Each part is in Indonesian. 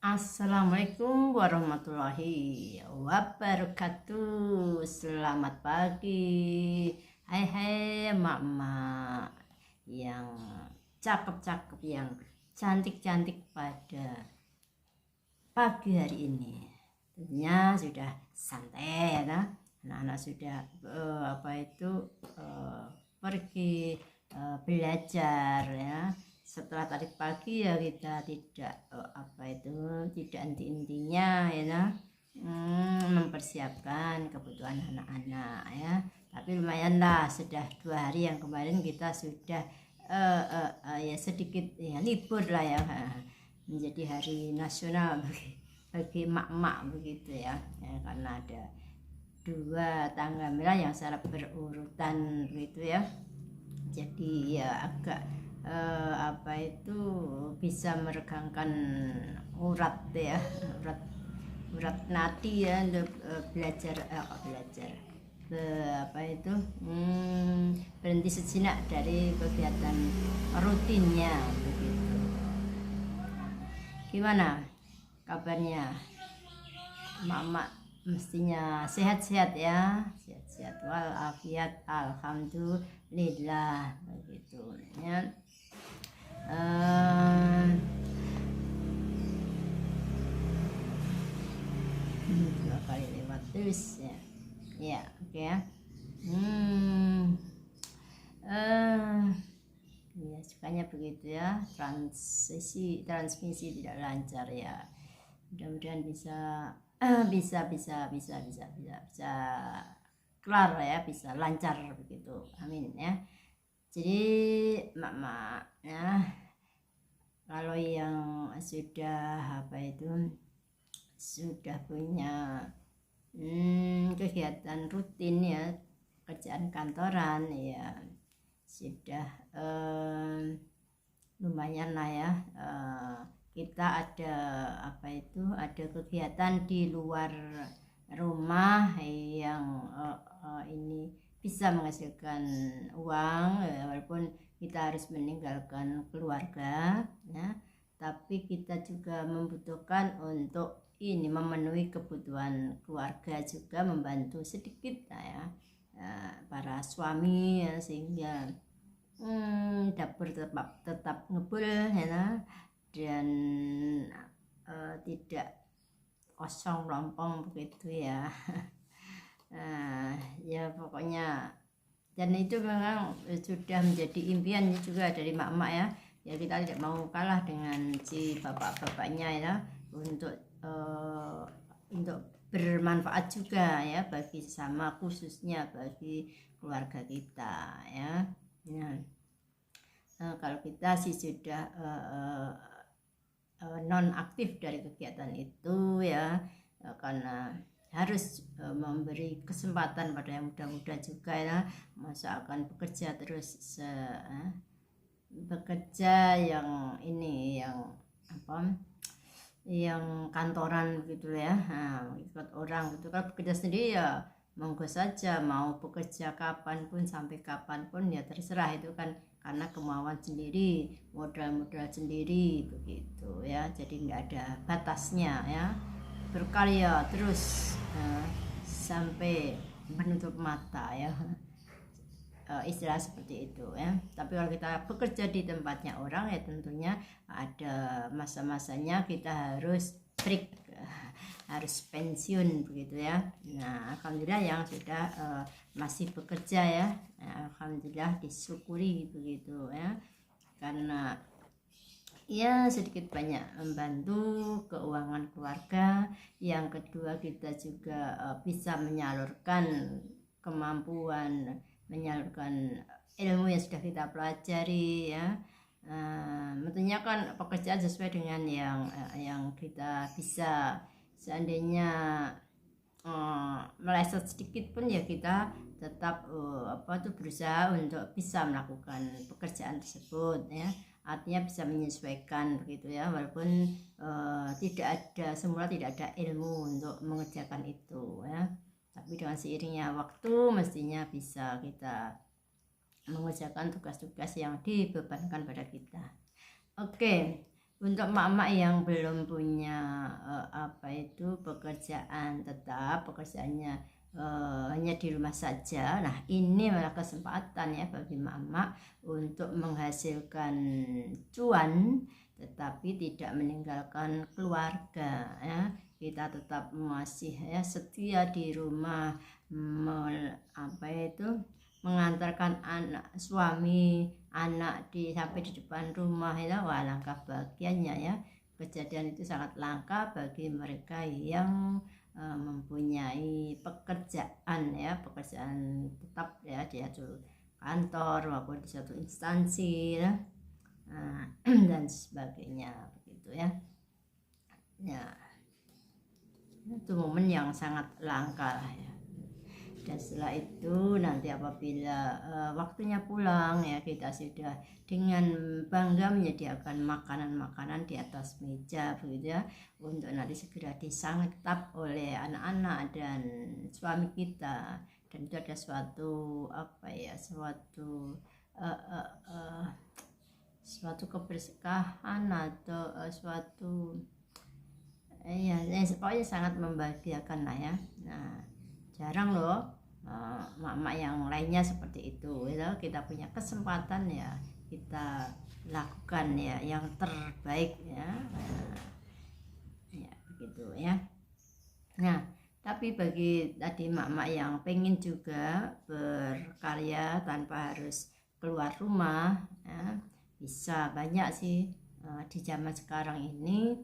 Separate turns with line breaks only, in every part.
Assalamualaikum warahmatullahi wabarakatuh. Selamat pagi. Hai hai emak-emak yang cakep-cakep, yang cantik-cantik pada pagi hari ini. Tentunya sudah santai ya, anak-anak sudah pergi belajar ya. Setelah tadi pagi ya kita tidak tidak henti-hentinya ya, mempersiapkan kebutuhan anak-anak ya. Tapi lumayan lah, sudah 2 hari yang kemarin kita sudah ya sedikit ya libur lah ya, menjadi hari nasional bagi emak-emak begitu ya, karena ada 2 tanggal merah yang secara berurutan begitu ya. Jadi ya agak bisa meregangkan urat ya, urat nadi ya, untuk belajar berhenti sejenak dari kegiatan rutinnya begitu. Gimana kabarnya mama? Mestinya sehat-sehat ya, sehat-sehat walafiat, alhamdulillah begitu ya. 2 kali lewat terus ya. Ya, oke ya. Ya sukanya begitu ya, transmisi tidak lancar ya. Mudah-mudahan bisa kelar ya, bisa lancar begitu, amin ya. Jadi mak-mak ya, kalau yang sudah punya kegiatan rutin ya, kerjaan kantoran ya, sudah lumayan lah ya. Kita ada kegiatan di luar rumah yang ini bisa menghasilkan uang ya, walaupun kita harus meninggalkan keluarga ya, tapi kita juga membutuhkan untuk ini memenuhi kebutuhan keluarga, juga membantu sedikit ya, para suami ya, sehingga dapur tetap ngebul ya, dan tidak kosong lompong begitu ya. Ya pokoknya, dan itu memang sudah menjadi impian juga dari mak-mak ya. Ya kita tidak mau kalah dengan si bapak-bapaknya ya, untuk bermanfaat juga ya bagi sesama, khususnya bagi keluarga kita ya. Kalau kita sih sudah non aktif dari kegiatan itu ya, karena harus memberi kesempatan pada yang muda-muda juga ya. Masa akan bekerja terus bekerja yang ini, yang kantoran begitu ya, ikut orang gitu. Kalau bekerja sendiri ya monggo saja, mau bekerja kapanpun sampai kapanpun ya terserah, itu kan karena kemauan sendiri, modal sendiri begitu ya. Jadi nggak ada batasnya ya, berkarya terus sampai menutup mata ya, istilah seperti itu ya. Tapi kalau kita bekerja di tempatnya orang ya, tentunya ada masa-masanya kita harus break, harus pensiun begitu ya. Nah alhamdulillah yang sudah masih bekerja ya, alhamdulillah disyukuri begitu ya, karena ya sedikit banyak membantu keuangan keluarga. Yang kedua, kita juga bisa menyalurkan kemampuan, menyalurkan ilmu yang sudah kita pelajari ya. Tentunya kan pekerjaan sesuai dengan yang kita bisa. Seandainya meleset sedikit pun ya kita tetap berusaha untuk bisa melakukan pekerjaan tersebut ya. Artinya bisa menyesuaikan begitu ya, walaupun semula tidak ada ilmu untuk mengerjakan itu ya. Tapi dengan seiringnya waktu mestinya bisa kita mengerjakan tugas-tugas yang dibebankan pada kita. Oke, Untuk mak-mak yang belum punya pekerjaan tetap, pekerjaannya hanya di rumah saja. Nah, ini malah kesempatan ya bagi mak-mak untuk menghasilkan cuan tetapi tidak meninggalkan keluarga ya. Kita tetap masih ya setia di rumah, mengantarkan anak suami anak sampai di depan rumah ya. Wah, langkah bahagianya ya. Kejadian itu sangat langka bagi mereka yang mempunyai pekerjaan ya, pekerjaan tetap ya di satu kantor maupun di satu instansi ya. Dan sebagainya begitu ya. Ya, itu momen yang sangat langka lah ya. Dan setelah itu nanti apabila waktunya pulang ya, kita sudah dengan bangga menyediakan makanan-makanan di atas meja begitu ya, untuk nanti segera disantap oleh anak-anak dan suami kita. Dan itu ada suatu keberkahan atau pokoknya sangat membahagiakan lah ya. Nah, jarang loh mak-mak yang lainnya seperti itu ya. Kita punya kesempatan ya, kita lakukan ya yang terbaik ya. Ya begitu ya. Nah, tapi bagi tadi mak-mak yang pengen juga berkarya tanpa harus keluar rumah ya, bisa banyak sih di zaman sekarang ini.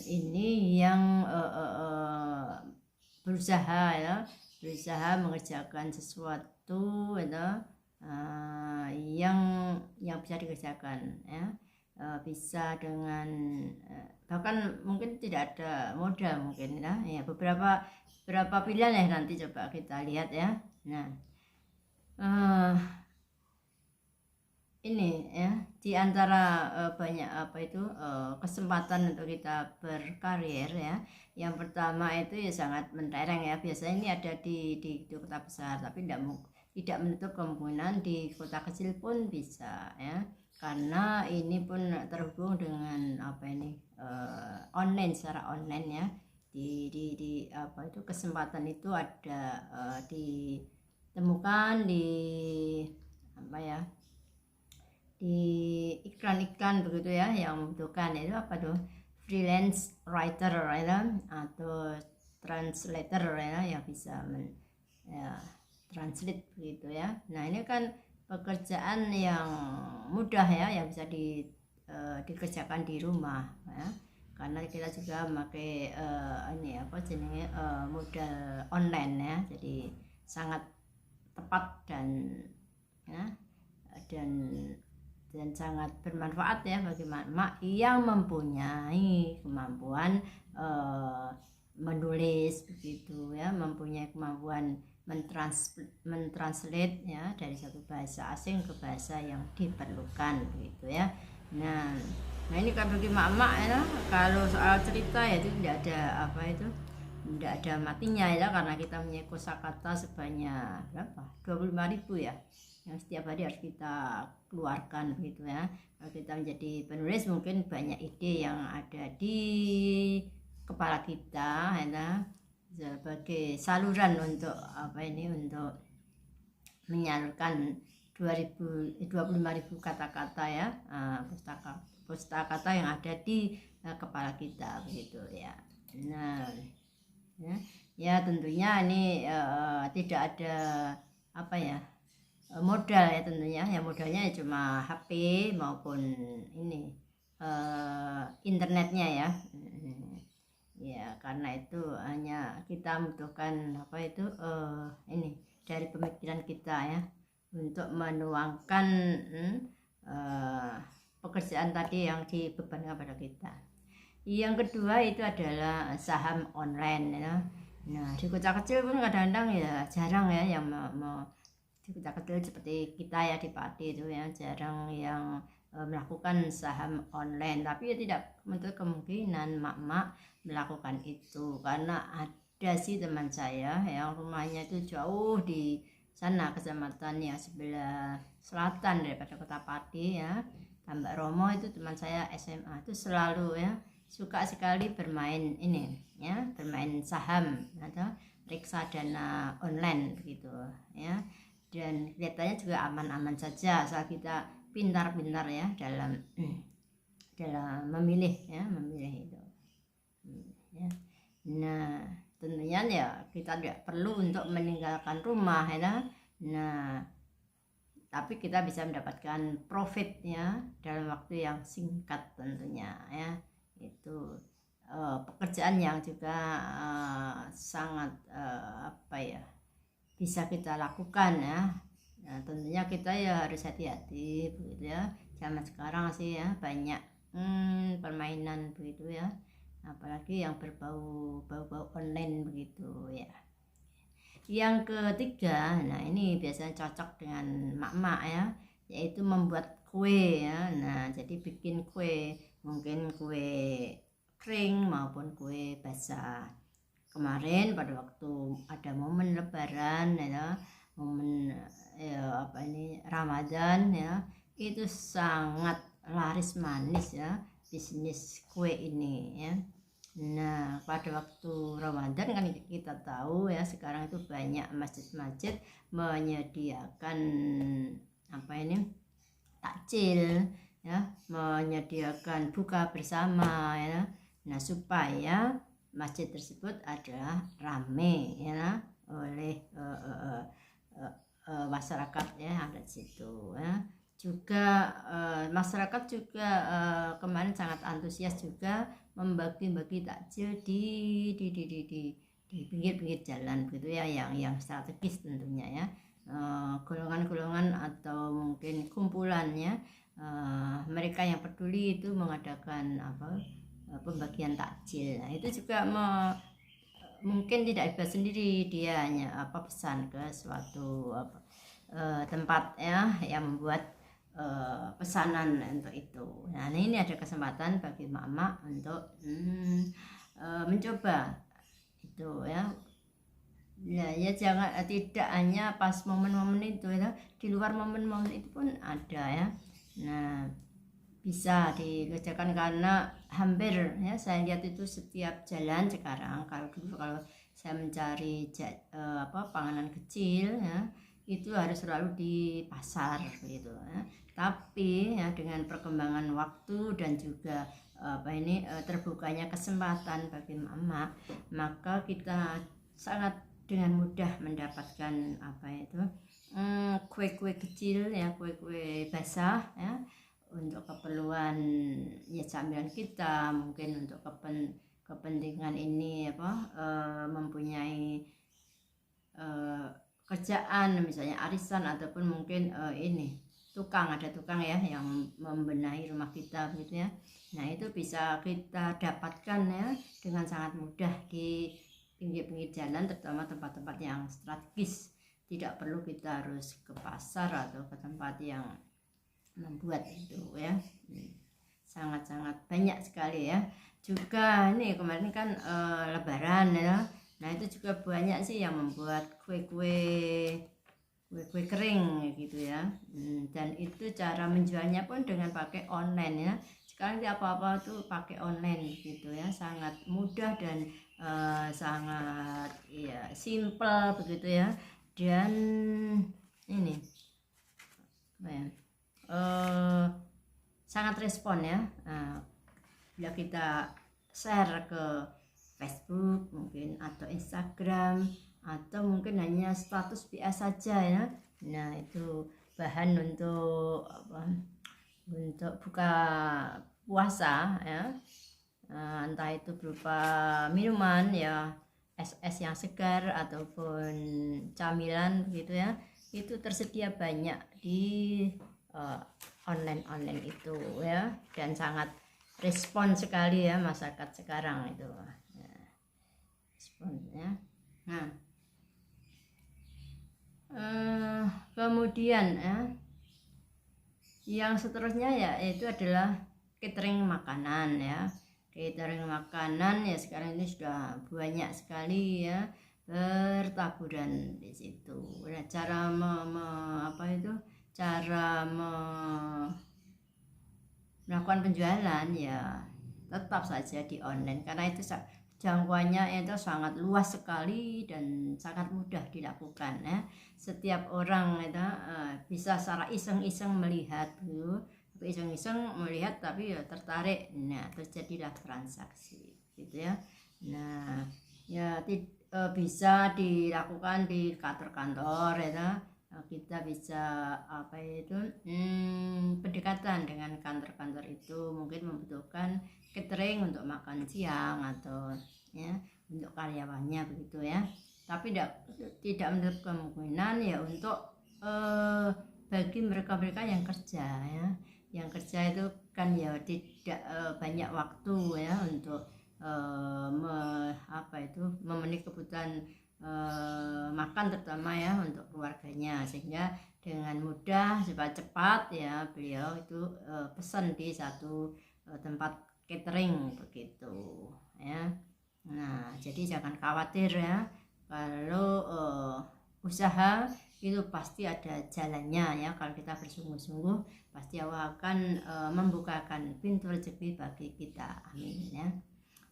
Ini yang berusaha mengerjakan sesuatu yang bisa dikerjakan ya. Bisa dengan bahkan mungkin tidak ada modal mungkin ya, beberapa pilihan ya, nanti coba kita lihat ya. Nah, ini ya di antara banyak kesempatan untuk kita berkarir ya. Yang pertama itu ya sangat mentereng ya, biasanya ini ada di kota besar, tapi tidak menutup kemungkinan di kota kecil pun bisa ya, karena ini pun terhubung dengan online, secara online ya. Di kesempatan itu ada ditemukan di di iklan-iklan begitu ya, yang membutuhkan itu freelance writer ya, atau translator ya, yang bisa translate begitu ya. Nah, ini kan pekerjaan yang mudah ya, yang bisa dikerjakan di rumah ya, karena kita juga memakai modal online ya, jadi sangat tepat dan sangat bermanfaat ya bagi mak yang mempunyai kemampuan menulis begitu ya, mempunyai kemampuan mentranslate ya dari satu bahasa asing ke bahasa yang diperlukan begitu ya. Nah ini kan bagi mak ya, kalau soal cerita ya itu tidak ada matinya ya, karena kita punya kosakata sebanyak 25.000 ya, yang setiap hari harus kita keluarkan begitu ya. Kalau kita menjadi penulis, mungkin banyak ide yang ada di kepala kita ya, sebagai saluran untuk untuk menyalurkan 25.000 kata-kata ya, pustaka kata yang ada di kepala kita begitu ya. Nah ya tentunya ini tidak ada modal ya, tentunya ya modalnya cuma HP maupun ini internetnya ya. Ya karena itu hanya kita membutuhkan ini dari pemikiran kita ya, untuk menuangkan pekerjaan tadi yang dibebankan pada kita. Yang kedua itu adalah saham online ya. Nah di kota kecil pun kadang-kadang ya jarang ya yang mau di kota kecil seperti kita ya di Pati itu ya, jarang yang melakukan saham online. Tapi ya tidak menutup kemungkinan mak melakukan itu, karena ada sih teman saya yang rumahnya itu jauh di sana kecamatan yang sebelah selatan daripada Kota Pati ya, Tambak Romo. Itu teman saya SMA itu selalu ya suka sekali bermain ini ya, bermain saham atau reksadana online begitu ya, dan kelihatannya juga aman-aman saja asal kita pintar-pintar ya dalam memilih itu ya. Nah tentunya ya kita tidak perlu untuk meninggalkan rumah ya. Nah tapi kita bisa mendapatkan profit ya dalam waktu yang singkat tentunya ya. Itu pekerjaan yang juga sangat bisa kita lakukan ya. Nah, tentunya kita ya harus hati-hati begitu ya. Zaman sekarang sih ya banyak permainan begitu ya, apalagi yang berbau online begitu ya. Yang ketiga, nah ini biasanya cocok dengan mak-mak ya, yaitu membuat kue ya. Nah jadi bikin kue, mungkin kue kering maupun kue basah. Kemarin pada waktu ada momen lebaran ya, momen Ramadan ya, itu sangat laris manis ya bisnis kue ini ya. Nah pada waktu Ramadan kan kita tahu ya, sekarang itu banyak masjid-masjid menyediakan takjil ya, menyediakan buka bersama ya. Nah supaya masjid tersebut adalah ramai ya oleh masyarakat ya ada di situ ya. Juga masyarakat juga kemarin sangat antusias juga membagi-bagi takjil di pinggir-pinggir jalan begitu ya, yang strategis tentunya ya. Golongan-golongan atau mungkin kumpulannya mereka yang peduli itu mengadakan pembagian takjil. Nah, itu juga mungkin tidak hebat sendiri, dia hanya pesan ke suatu tempat ya yang membuat pesanan untuk itu. Nah ini ada kesempatan bagi mama untuk mencoba itu ya. Ya jangan tidak hanya pas momen-momen itu ya, di luar momen-momen itu pun ada ya. Nah bisa dikerjakan karena hampir ya saya lihat itu setiap jalan sekarang. Kalau dulu kalau saya mencari panganan kecil ya, itu harus selalu di pasar gitu ya. Tapi ya dengan perkembangan waktu dan juga terbukanya kesempatan bagi mama, maka kita sangat dengan mudah mendapatkan kue-kue kecil ya, kue-kue basah ya, untuk keperluan ya camilan kita, mungkin untuk kepentingan ini mempunyai kerjaan misalnya arisan, ataupun mungkin ada tukang ya yang membenahi rumah kita gitu ya. Nah itu bisa kita dapatkan ya dengan sangat mudah di pinggir-pinggir jalan, terutama tempat-tempat yang strategis. Tidak perlu kita harus ke pasar atau ke tempat yang membuat itu ya. Sangat-sangat banyak sekali ya. Juga ini kemarin kan lebaran ya. Nah itu juga banyak sih yang membuat kue-kue kering gitu ya. Dan itu cara menjualnya pun dengan pakai online ya. Sekarang apa-apa tuh pakai online gitu ya, sangat mudah dan sangat ya simple begitu ya. Dan ini sangat respon ya. Bila kita share ke Facebook mungkin atau Instagram, atau mungkin hanya status biasa saja ya. Nah itu bahan untuk buka puasa ya, entah itu berupa minuman ya, es yang segar ataupun camilan begitu ya, itu tersedia banyak di online itu ya, dan sangat respon sekali ya masyarakat sekarang itu ya, responnya. Nah kemudian ya, yang seterusnya ya itu adalah catering makanan ya. Catering makanan ya sekarang ini sudah banyak sekali ya, bertaburan di situ. Nah, cara melakukan penjualan ya tetap saja di online, karena itu jangkauannya itu sangat luas sekali dan sangat mudah dilakukan ya. Setiap orang itu bisa secara iseng-iseng melihat tapi ya tertarik, nah terjadilah transaksi gitu ya. Nah ya bisa dilakukan di kantor-kantor ya. Kita bisa pendekatan dengan kantor-kantor itu, mungkin membutuhkan catering untuk makan siang atau ya untuk karyawannya begitu ya. Tapi tidak menutup kemungkinan ya untuk bagi mereka-mereka yang kerja ya. Yang kerja itu kan ya tidak banyak waktu ya untuk memenuhi kebutuhan makan terutama ya untuk keluarganya, sehingga dengan mudah cepat ya beliau itu pesan di satu tempat catering begitu ya. Nah jadi jangan khawatir ya, kalau usaha itu pasti ada jalannya ya. Kalau kita bersungguh-sungguh pasti Allah akan membukakan pintu rezeki bagi kita, amin ya.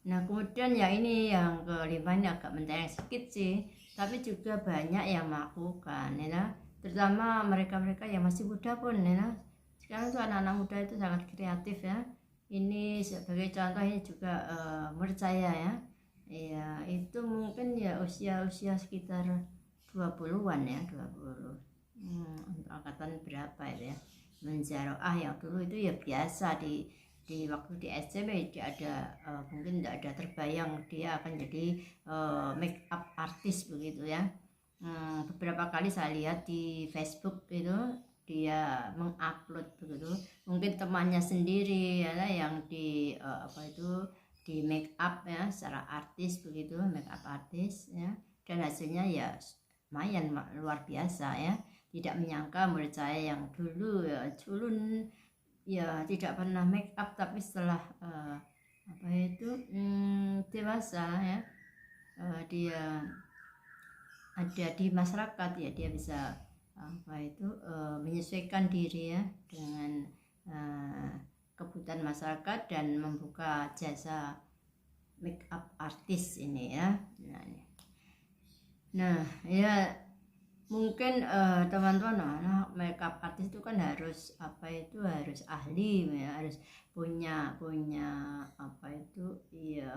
Nah kemudian ya ini yang kelima ini agak mentereng sedikit sih, tapi juga banyak yang melakukan ya, terutama mereka-mereka yang masih muda pun ya. Sekarang tuh anak-anak muda itu sangat kreatif ya. Ini sebagai contoh, ini juga menurut saya ya itu mungkin ya usia sekitar 20-an ya, 20 untuk angkatan berapa itu ya, menzaroah yang dulu itu ya biasa di waktu di SMP dia ada mungkin tidak ada terbayang dia akan jadi make up artist begitu ya. Beberapa kali saya lihat di Facebook itu dia mengupload begitu, mungkin temannya sendiri ya yang di di make up ya secara artis begitu, make up artis ya, dan hasilnya ya lumayan luar biasa ya. Tidak menyangka menurut saya yang dulu ya culun ya tidak pernah make up, tapi setelah dewasa ya dia ada di masyarakat ya, dia bisa menyesuaikan diri ya dengan kebutuhan masyarakat dan membuka jasa make up artis ini ya. Nah ya mungkin teman-teman, makeup artist itu kan harus harus ahli ya, harus punya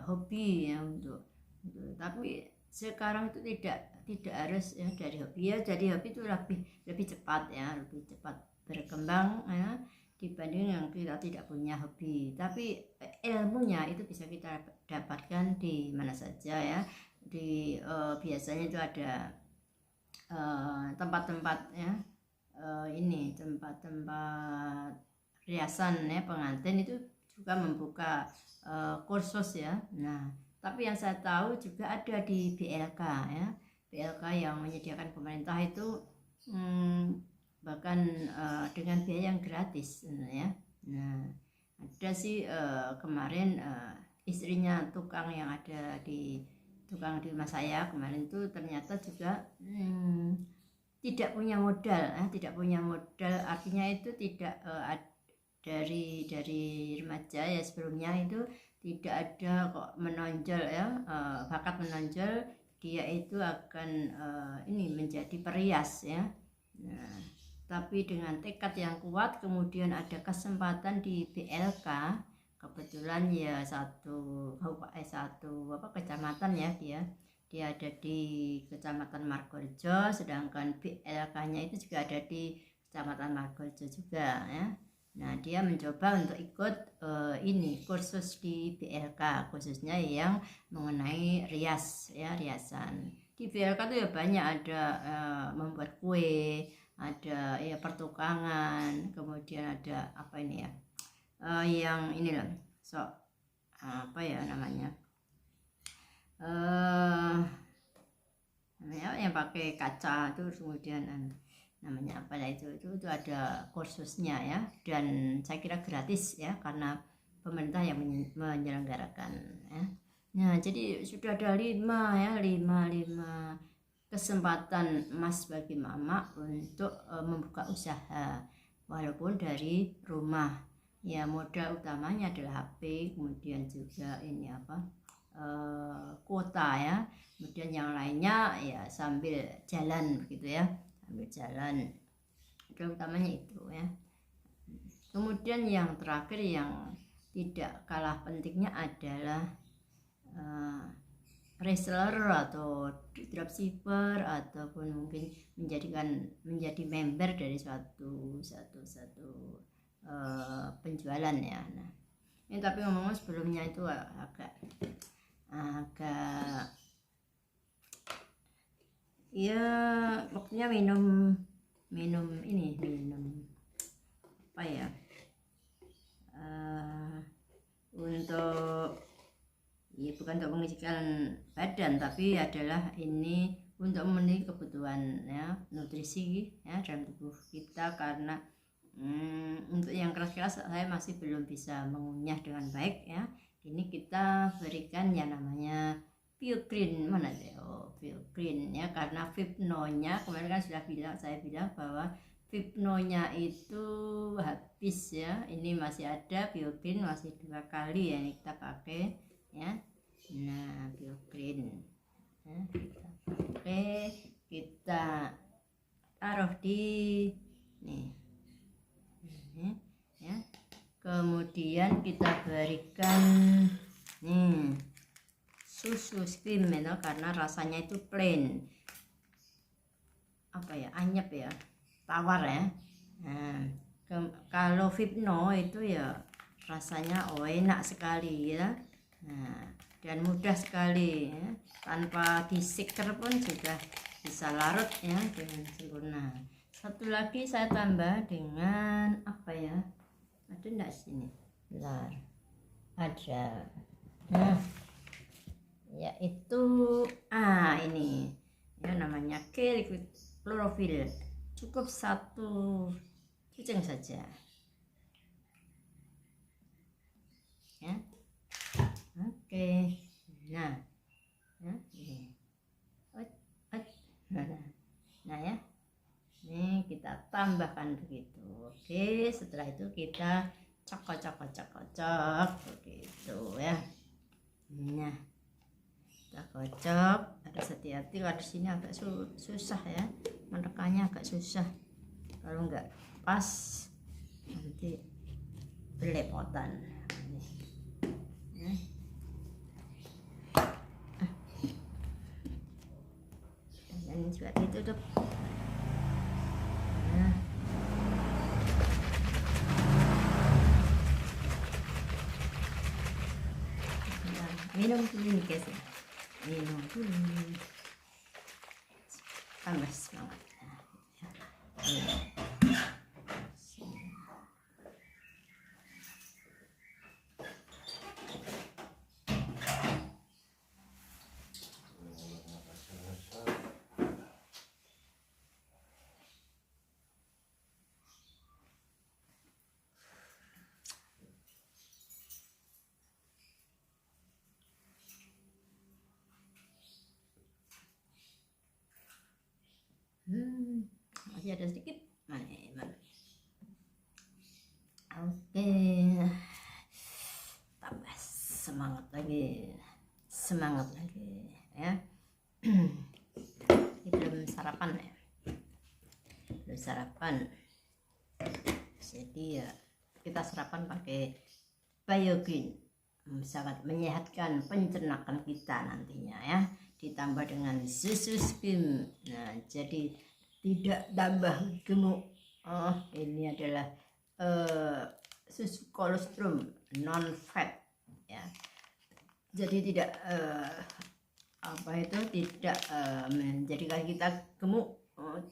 hobi ya untuk tapi sekarang itu tidak harus ya dari hobi ya, jadi hobi itu lebih cepat ya, lebih cepat berkembang ya dibanding yang kita tidak punya hobi. Tapi ilmunya itu bisa kita dapatkan di mana saja ya, di biasanya itu ada tempat-tempat ya tempat-tempat riasan ya, pengantin itu juga membuka kursus ya. Nah tapi yang saya tahu juga ada di BLK ya, BLK yang menyediakan pemerintah itu bahkan dengan biaya yang gratis ya. Nah ada sih kemarin istrinya tukang yang ada di rumah saya kemarin itu ternyata juga tidak punya modal, artinya itu tidak dari remaja ya sebelumnya itu tidak ada kok menonjol ya, bakat menonjol dia itu akan menjadi perias ya. Nah, tapi dengan tekad yang kuat kemudian ada kesempatan di BLK, kebetulan ya satu kecamatan ya, dia ada di Kecamatan Margorejo, sedangkan BLK-nya itu juga ada di Kecamatan Margorejo juga ya. Nah dia mencoba untuk ikut kursus di BLK, khususnya yang mengenai riasan. Di BLK itu ya banyak, ada membuat kue, ada ya pertukangan, kemudian ada yang ini loh, namanya yang pakai kaca itu, kemudian namanya itu ada kursusnya ya, dan saya kira gratis ya karena pemerintah yang menyelenggarakan ya. Nah, jadi sudah ada 5 ya, 5 kesempatan emas bagi mama untuk membuka usaha walaupun dari rumah. Ya, modal utamanya adalah HP, kemudian juga ini apa, kuota ya, kemudian yang lainnya ya sambil jalan begitu ya, sambil jalan. Modal utamanya itu ya. Kemudian yang terakhir yang tidak kalah pentingnya adalah reseller atau dropshipper, ataupun mungkin menjadi member dari suatu penjualan ya. Nah, ini tapi ngomong sebelumnya itu agak ya, waktunya minum apa ya, untuk ya bukan untuk mengisikan badan, tapi adalah ini untuk memenuhi kebutuhan ya, nutrisi ya dalam tubuh kita. Karena untuk yang keras-keras saya masih belum bisa mengunyah dengan baik ya. Ini kita berikan yang namanya Pure-Green, mana deh, Pure-Green ya, karena Vipno-nya kemarin kan saya bilang bahwa Vipno-nya itu habis ya. Ini masih ada Pure-Green, masih 2 kali ya ini kita pakai ya. Nah, Pure-Green ya, kita pakai, kita taruh di nih ya. Kemudian kita berikan nih susu skrim ya, karena rasanya itu plain, apa ya, anyep ya, tawar ya. Nah, kalau Vipno itu ya rasanya enak sekali ya. Nah, dan mudah sekali ya, tanpa diseker pun sudah bisa larut ya dengan sempurna. Satu lagi saya tambah dengan apa ya, ada enggak sini? Bentar, ada. Nah, yaitu ini ya, namanya Liquid Chlorophyll. Cukup 1 cucung saja ya. Oke. Nah ya, ini. Nah ya, ini kita tambahkan begitu. Oke, setelah itu kita cocok begitu ya. Nah, kita kocok. Harus hati-hati, kalau di sini agak susah ya, menekannya agak susah. Kalau nggak pas nanti belepotan. Dan juga ditutup. Nah, minum dulu nih guys ya, minum dulu tambah semangat ya. Masih ada sedikit. Mana? Oke, tambah semangat lagi ya. Ini belum sarapan ya, jadi ya kita sarapan pakai Bio-Green, sangat menyehatkan pencernaan kita nantinya ya, ditambah dengan susu skim. Nah, jadi tidak tambah gemuk. Ini adalah susu kolostrum non fat ya, jadi tidak tidak menjadikan kita gemuk,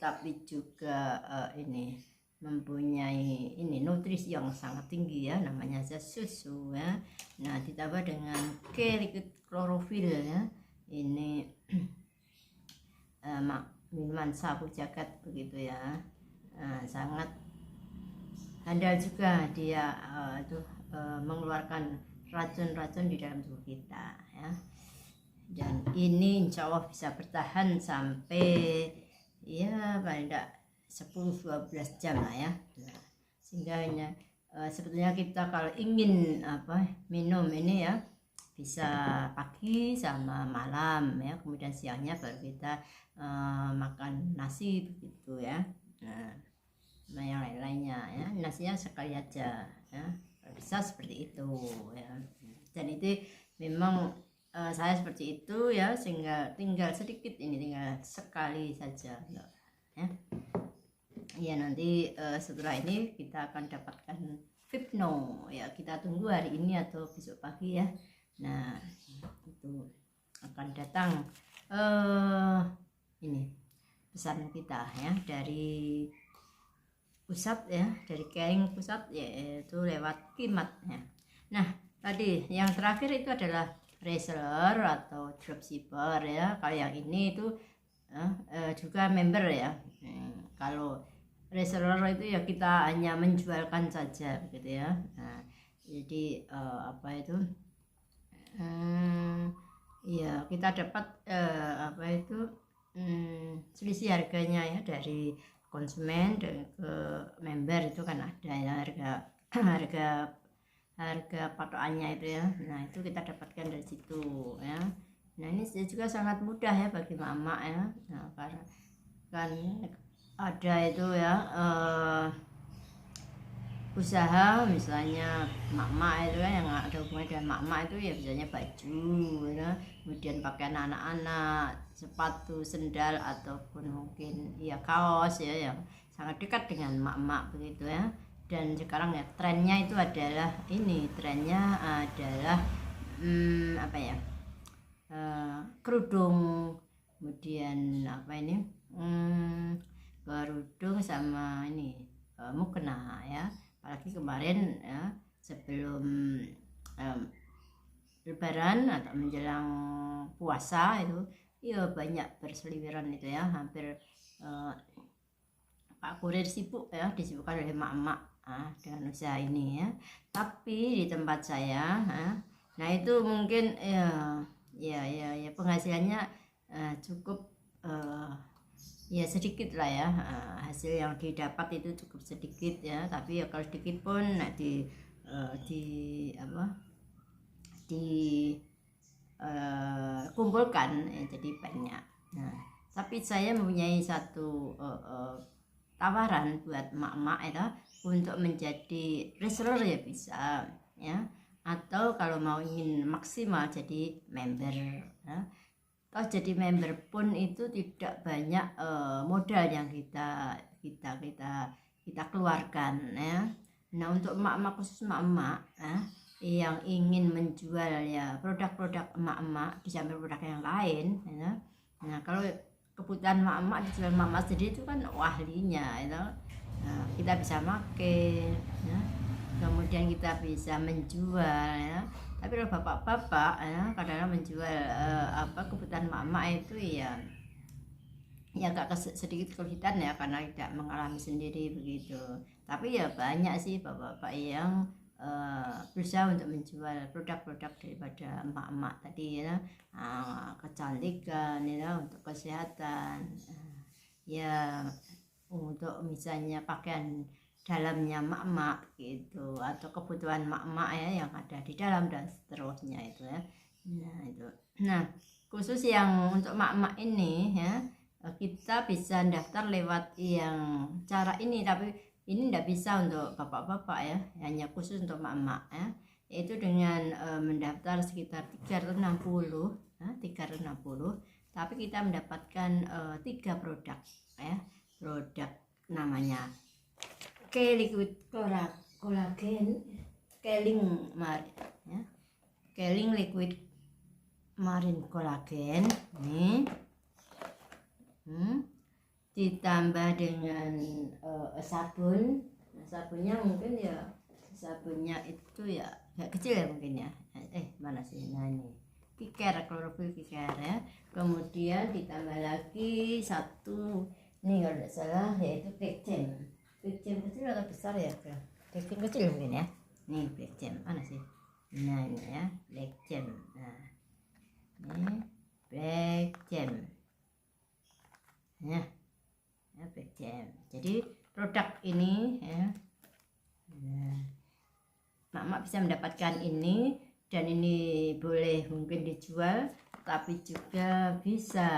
tapi juga ini mempunyai nutrisi yang sangat tinggi ya, namanya susu ya. Nah, ditambah dengan Liquid Chlorophyll ya, ini minuman sapu jagat begitu ya. Sangat handal juga dia mengeluarkan racun-racun di dalam tubuh kita ya. dan ini insya Allah bisa bertahan sampai ya paling tidak 10-12 jam lah ya. Nah, sehingga sebetulnya kita kalau ingin minum ini ya bisa pagi sama malam ya, kemudian siangnya baru kita makan nasi begitu ya. Nah yang lain-lainnya ya, nasinya sekali aja ya, bisa seperti itu ya. Dan itu memang saya seperti itu ya, sehingga tinggal sedikit ini, tinggal sekali saja ya. Ya nanti setelah ini kita akan dapatkan Vipno ya, kita tunggu hari ini atau besok pagi ya. Nah itu akan datang ini pesan kita ya dari pusat ya, dari Caring pusat, yaitu lewat Kimat ya. Nah tadi yang terakhir itu adalah reseller atau dropshipper ya. Kalau yang ini itu juga member ya. Kalau reseller itu ya kita hanya menjualkan saja gitu ya. Nah, jadi ya kita dapat selisih harganya ya dari konsumen dan ke member itu kan ada ya harga patokannya itu ya. Nah itu kita dapatkan dari situ ya. Nah ini juga sangat mudah ya bagi mama ya. Nah karena kan ada itu ya usaha misalnya mak-mak itu kan yang ada hubungannya dengan mak-mak itu ya biasanya baju ya, kemudian pakaian anak-anak, sepatu, sendal ataupun mungkin ya kaos ya yang sangat dekat dengan mak-mak begitu ya. Dan sekarang ya trennya itu adalah kerudung, kemudian kerudung sama ini mukena ya. Apalagi kemarin ya sebelum lebaran atau menjelang puasa itu ya banyak berseliweran itu ya, hampir Pak Kurir sibuk ya, disibukkan oleh emak-emak dengan usaha ini ya. Tapi di tempat saya nah itu mungkin ya penghasilannya cukup ya sedikit lah ya, hasil yang didapat itu cukup sedikit ya. Tapi ya kalau sedikit pun kumpulkan ya, jadi banyak. Nah tapi saya mempunyai satu tawaran buat emak-emak ya, untuk menjadi reseller ya bisa ya, atau kalau mau ingin maksimal jadi member ya. Toh jadi member pun itu tidak banyak modal yang kita keluarkan ya. Nah untuk emak-emak, khusus emak-emak yang ingin menjual ya produk-produk emak-emak di samping produk yang lain ya. Nah kalau kebutuhan emak-emak dijual emak-emak sendiri itu kan ahlinya itu. Nah, kita bisa pakai ya. Kemudian kita bisa menjual ya. Tapi kalau bapak-bapak ya kadang-kadang menjual kebutuhan mama itu ya agak sedikit kesulitan ya, karena tidak mengalami sendiri begitu. Tapi ya banyak sih bapak-bapak yang berusaha untuk menjual produk-produk daripada emak-emak tadi ya, kecantikan ya, untuk kesehatan ya, untuk misalnya pakaian dalamnya mak-mak gitu, atau kebutuhan mak-mak ya yang ada di dalam dan seterusnya itu ya. Nah khusus yang untuk mak-mak ini ya, kita bisa daftar lewat yang cara ini, tapi ini tidak bisa untuk bapak-bapak ya, hanya khusus untuk mak-mak ya, yaitu dengan mendaftar sekitar 360 tapi kita mendapatkan 3 produk ya. Produk namanya Liquid Collagen, Keling ya. Keling Liquid Marine Collagen nih. Ditambah dengan sabun. Nah, sabunnya mungkin ya sabunnya itu ya agak kecil ya mungkin ya. Mana sih? Nah ini Kiker, klorofil Kiker ya. Kemudian ditambah lagi satu ini kalau tidak salah yaitu Black Jam. Black Jam kecil atau besar ya? Black Jam kecil mungkin ya. Nih Black Jam mana sih? Nah ini ya Black Jam. Nah ini Black Jam ya, Black Jam. Jadi produk ini ya, mak bisa mendapatkan ini, dan ini boleh mungkin dijual tapi juga bisa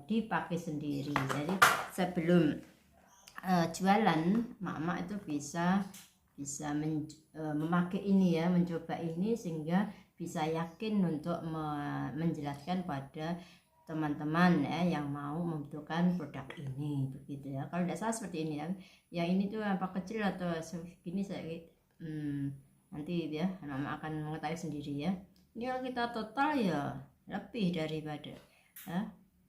dipakai sendiri. Jadi sebelum jualan, mak itu bisa memakai ini ya, mencoba ini, sehingga bisa yakin untuk menjelaskan pada teman-teman ya yang mau membutuhkan produk ini, begitu ya. Kalau tidak salah seperti ini ya, yang ini tuh apa kecil atau segini saya nanti ya mama akan mengetahui sendiri ya. Ini kalau kita total ya lebih daripada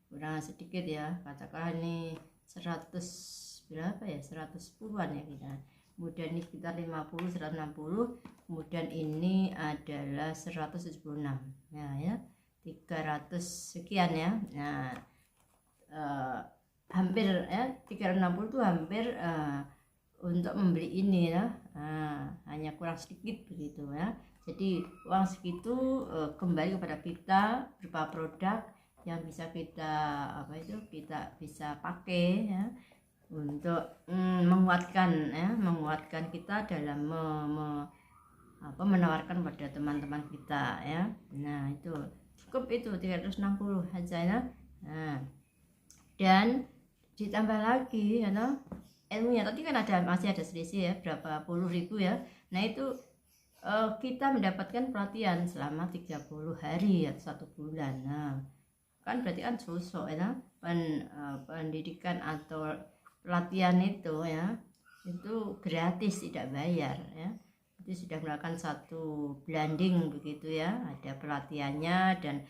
kurang sedikit ya, katakanlah ini 100 berapa ya, 110-an ya kita. Kemudian ini sekitar 50, 160, kemudian ini adalah 176 ya 300 sekian ya. Nah hampir ya 360 itu hampir untuk membeli ini ya, hanya kurang sedikit begitu ya. Jadi uang segitu kembali kepada kita berupa produk yang bisa kita kita bisa pakai ya, untuk menguatkan kita dalam menawarkan pada teman-teman kita ya. Nah itu cukup, itu 360 aja ya. Nah, dan ditambah lagi ya ilmunya tadi kan masih ada selisih ya, berapa puluh ribu ya. Nah itu kita mendapatkan pelatihan selama 30 hari atau 1 bulan. Nah kan berarti kan sosok ya, pendidikan atau pelatihan itu ya, itu gratis, tidak bayar ya. Itu sudah melakukan satu blending begitu ya, ada pelatihannya, dan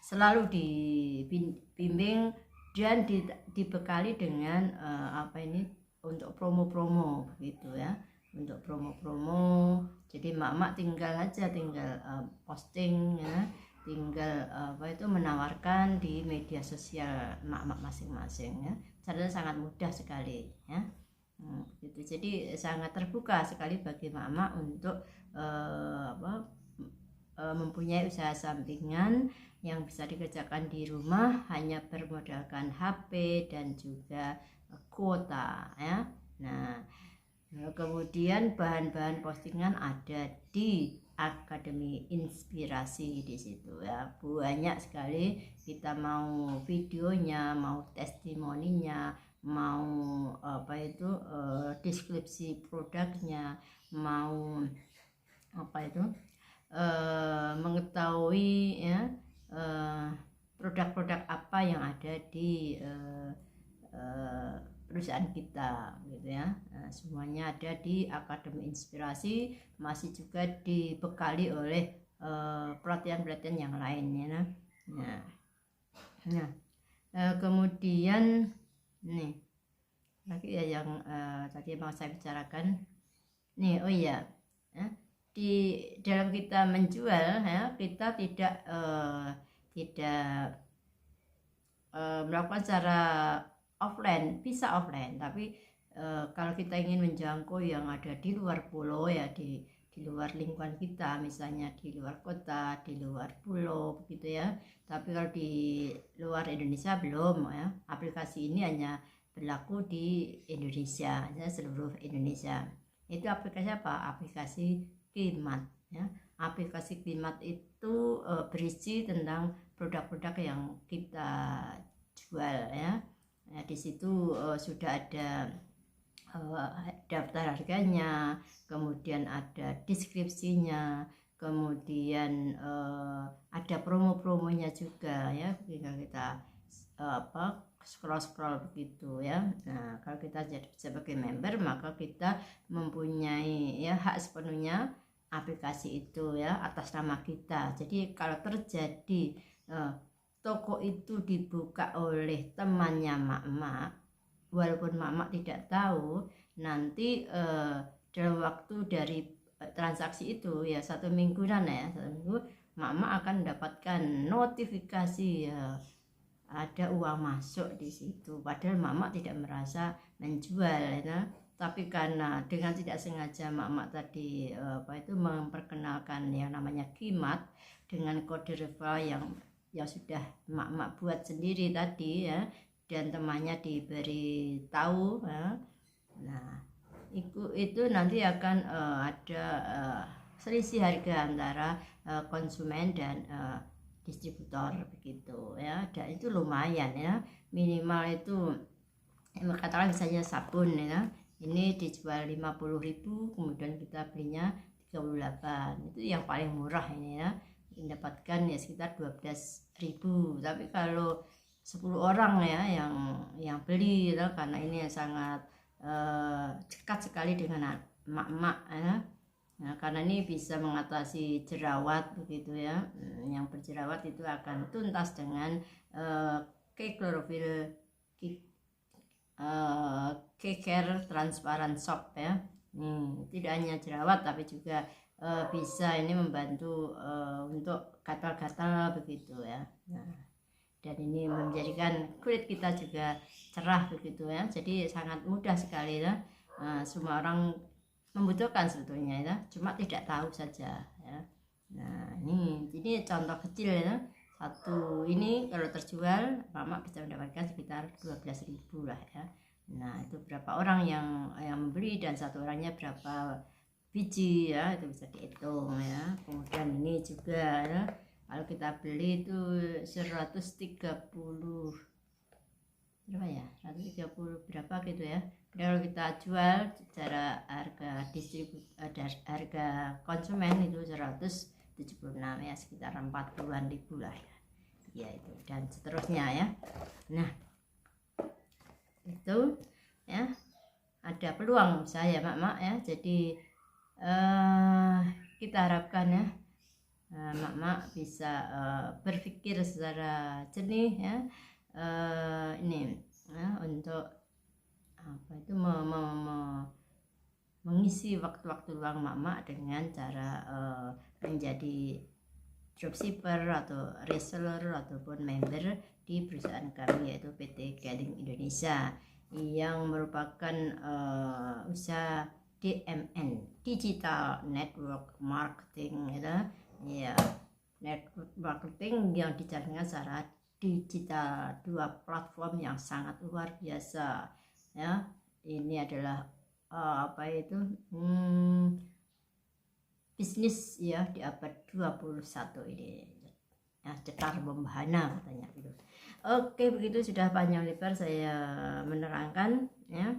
selalu dibimbing dan dibekali dengan untuk promo-promo begitu ya, untuk promo-promo. Jadi mak tinggal posting ya, tinggal menawarkan di media sosial mak masing-masing ya. Caranya sangat mudah sekali ya. Gitu. Jadi sangat terbuka sekali bagi mak untuk mempunyai usaha sampingan yang bisa dikerjakan di rumah hanya bermodalkan HP dan juga kuota ya. Nah, kemudian bahan-bahan postingan ada di Akademi Inspirasi di situ ya, banyak sekali. Kita mau videonya, mau testimoninya, mau deskripsi produknya, mau mengetahui ya produk-produk apa yang ada di perusahaan kita gitu ya. Nah, semuanya ada di Akademi Inspirasi, masih juga dibekali oleh pelatihan-pelatihan yang lainnya. Nah, kemudian nih lagi ya yang tadi mau saya bicarakan nih, di dalam kita menjual ya, kita tidak melakukan secara offline, bisa offline, tapi kalau kita ingin menjangkau yang ada di luar pulau ya, di luar lingkungan kita, misalnya di luar kota, di luar pulau begitu ya. Tapi kalau di luar Indonesia belum ya. Aplikasi ini hanya berlaku di Indonesia ya, seluruh Indonesia. Itu aplikasi apa? Aplikasi Klimat ya. Aplikasi Klimat itu berisi tentang produk-produk yang kita jual ya. Nah, di situ sudah ada daftar harganya, kemudian ada deskripsinya, kemudian ada promo-promonya juga ya. Tinggal kita scroll begitu ya. Nah, kalau kita jadi sebagai member, maka kita mempunyai ya hak sepenuhnya aplikasi itu ya atas nama kita. Jadi kalau terjadi toko itu dibuka oleh temannya mak, walaupun mak tidak tahu, nanti dalam waktu dari transaksi itu ya 1 mingguan ya, 1 minggu, mak akan mendapatkan notifikasi ya, ada uang masuk di situ. Padahal mak tidak merasa menjual ya. tapi karena dengan tidak sengaja mak-mak tadi memperkenalkan yang namanya Kimat dengan kode referral yang sudah mak-mak buat sendiri tadi ya, dan temannya diberi tahu ya. Nah itu nanti akan ada selisih harga antara konsumen dan distributor begitu ya, dan itu lumayan ya, minimal itu katakan misalnya sabun ya, ini dijual 50.000, kemudian kita belinya 38, itu yang paling murah ini ya, mendapatkan ya sekitar 12.000. Tapi kalau 10 orang ya yang beli ya, karena ini sangat dekat sekali dengan emak-emak ya. Nah, karena ini bisa mengatasi jerawat begitu ya, yang berjerawat itu akan tuntas dengan K-Chlorophyll K-Care Transparent Soap ya. Tidak hanya jerawat tapi juga bisa ini membantu untuk gatal-gatal begitu ya. Nah, dan ini menjadikan kulit kita juga cerah begitu ya, jadi sangat mudah sekali ya. Semua orang membutuhkan sebetulnya ya, cuma tidak tahu saja ya. Nah ini contoh kecil ya, satu ini kalau terjual mama bisa mendapatkan sekitar 12.000 lah ya. Nah itu berapa orang yang membeli dan satu orangnya berapa biji ya, itu bisa dihitung ya. Kemudian ini juga ya, kalau kita beli itu 130 berapa ya, 130 berapa gitu ya. Kalau kita jual secara harga harga konsumen itu 176 ya, sekitar 40-an ribu lah ya itu, dan seterusnya ya. Nah itu ya, ada peluang saya mak-mak ya, jadi kita harapkan ya mak-mak bisa berpikir secara jernih ya, ini ya, untuk mengisi waktu-waktu luang mak-mak dengan cara menjadi dropshipper atau reseller ataupun member di perusahaan kami, yaitu PT Keling Indonesia, yang merupakan usaha DMN, Digital Network Marketing ya, network marketing yang dijalankan secara digital, dua platform yang sangat luar biasa ya. Ini adalah bisnis ya di abad 21 ini ya, cetar membahana katanya gitu. Oke, begitu sudah panjang lebar saya menerangkan ya.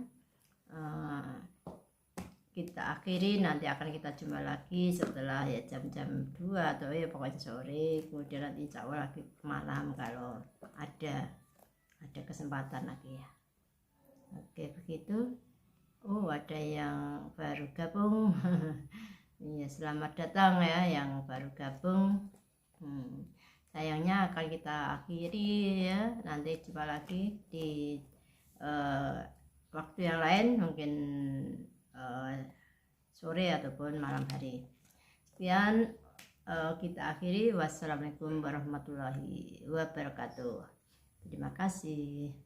Kita akhiri, nanti akan kita jumpa lagi setelah ya jam-jam 2 atau ya pokoknya sore, kemudian nanti insya Allah lagi malam kalau ada kesempatan lagi ya. Oke begitu. Oh ada yang baru gabung. Ya, selamat datang ya yang baru gabung. Sayangnya akan kita akhiri ya, nanti jumpa lagi di waktu yang lain, mungkin sore ataupun malam hari. Sekian kita akhiri. Wassalamualaikum warahmatullahi wabarakatuh. Terima kasih.